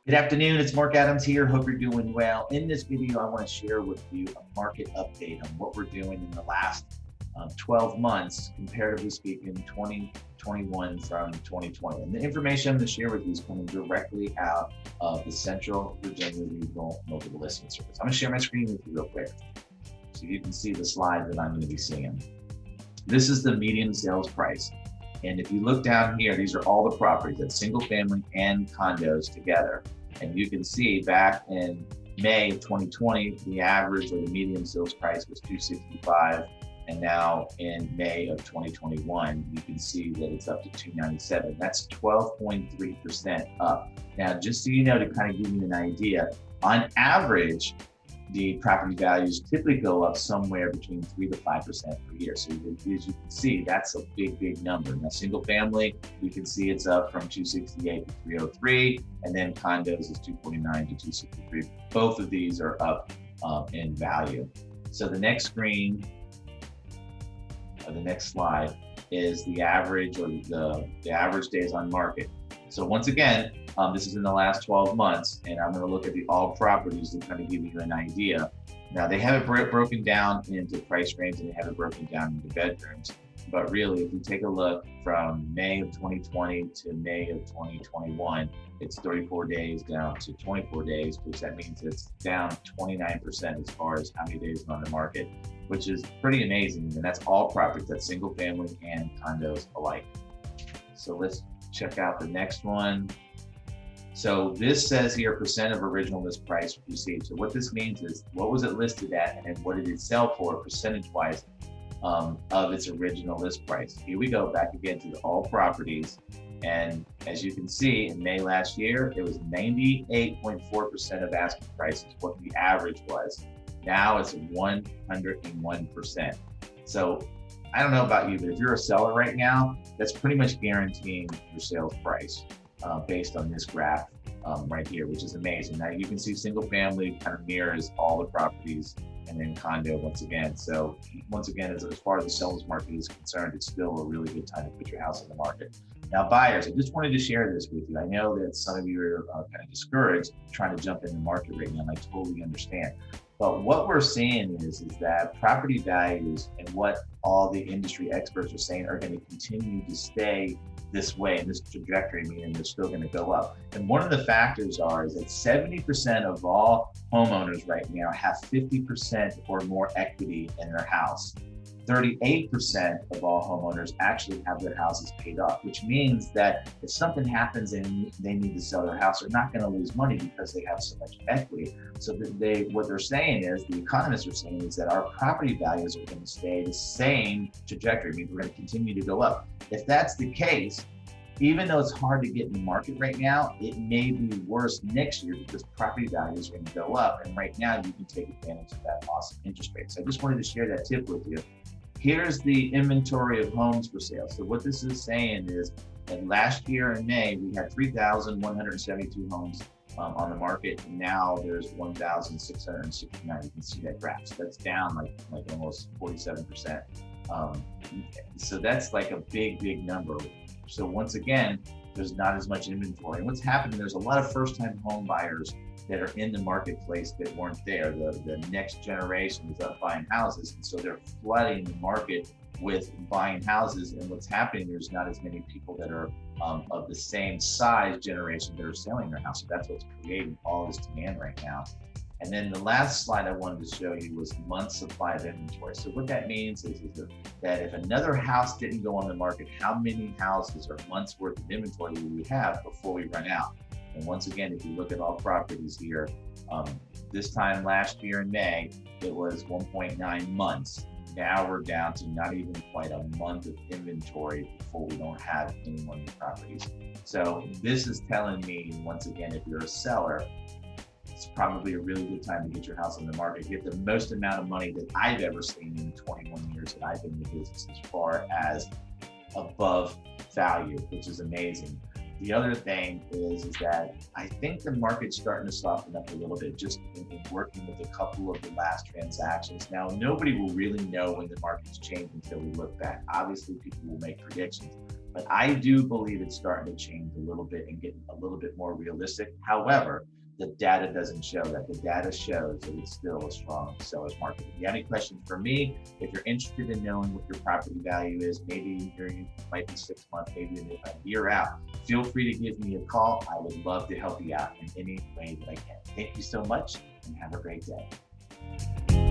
Good afternoon, it's Mark Adams here. Hope you're doing well. In this video, I want to share with you a market update on what we're doing in the last 12 months, comparatively speaking, 2021 from 2020. And the information I'm going to share with you is coming directly out of the Central Virginia Regional Multiple Listing Service. I'm going to share my screen with you real quick so you can see the slide that I'm going to be seeing. This is the median sales price. And if you look down here, these are all the properties, that's single family and condos together. And you can see back in May of 2020, the average or the median sales price was $265. And now in May of 2021, you can see that it's up to $297. That's 12.3% up. Now, just so you know, to kind of give you an idea, on average, the property values typically go up somewhere between 3 to 5% per year. So as you can see, that's a big number. Now, single family, you can see it's up from 268 to 303, and then condos is 249 to 263. Both of these are up in value. So the next screen, or the next slide, is the average or the average days on market. So once again, this is in the last 12 months, and I'm going to look at the all properties to kind of give you an idea. Now, they have it broken down into price range and they have it broken down into bedrooms. But really, if you take a look from May of 2020 to May of 2021, it's 34 days down to 24 days, which that means it's down 29% as far as how many days on the market, which is pretty amazing. And that's all properties, that's single family and condos alike. So let's check out the next one. So this says here percent of original list price received. So what this means is what was it listed at and what did it sell for percentage wise of its original list price. Here we go back again to the all properties. And as you can see, in May last year, it was 98.4% of asking price is what the average was. Now it's 101%. So I don't know about you, but if you're a seller right now, that's pretty much guaranteeing your sales price based on this graph right here, which is amazing. Now you can see single family kind of mirrors all the properties, and then condo once again. So once again, as far as the seller's market is concerned, it's still a really good time to put your house on the market. Now buyers, I just wanted to share this with you. I know that some of you are kind of discouraged trying to jump in the market right now, and I totally understand. But what we're seeing is that property values and what all the industry experts are saying are going to continue to stay this way in this trajectory, meaning they're still going to go up. And one of the factors is that 70% of all homeowners right now have 50% or more equity in their house. 38% of all homeowners actually have their houses paid off, which means that if something happens and they need to sell their house, they're not going to lose money because they have so much equity. So what they're saying is, the economists are saying, is that our property values are going to stay the same trajectory. I mean, we're going to continue to go up. If that's the case, even though it's hard to get in the market right now, it may be worse next year because property values are going to go up. And right now you can take advantage of that awesome interest rate. So I just wanted to share that tip with you. Here's the inventory of homes for sale. So what this is saying is that last year in May, we had 3,172 homes on the market. And now there's 1,669. You can see that graph. So that's down like almost 47%. So that's like a big number. So once again, there's not as much inventory. And what's happening, there's a lot of first-time home buyers that are in the marketplace that weren't there. The next generation is up buying houses, and so they're flooding the market with buying houses. And what's happening, there's not as many people that are of the same size generation that are selling their house. So that's what's creating all this demand right now. And then the last slide I wanted to show you was months supply of inventory. So what that means is that if another house didn't go on the market, how many houses or months worth of inventory would we have before we run out? And once again, if you look at all properties here, this time last year in May, it was 1.9 months. Now we're down to not even quite a month of inventory before we don't have any more new properties. So this is telling me, once again, if you're a seller, it's probably a really good time to get your house on the market, get the most amount of money that I've ever seen in the 21 years that I've been in the business as far as above value, which is amazing. The other thing is that I think the market's starting to soften up a little bit just in working with a couple of the last transactions. Now, nobody will really know when the market's changed until we look back. Obviously, people will make predictions. But I do believe it's starting to change a little bit and get a little bit more realistic. However, the data doesn't show that. The data shows that it's still a strong seller's market. If you have any questions for me, if you're interested in knowing what your property value is, maybe you might be 6 months, maybe a year out, feel free to give me a call. I would love to help you out in any way that I can. Thank you so much and have a great day.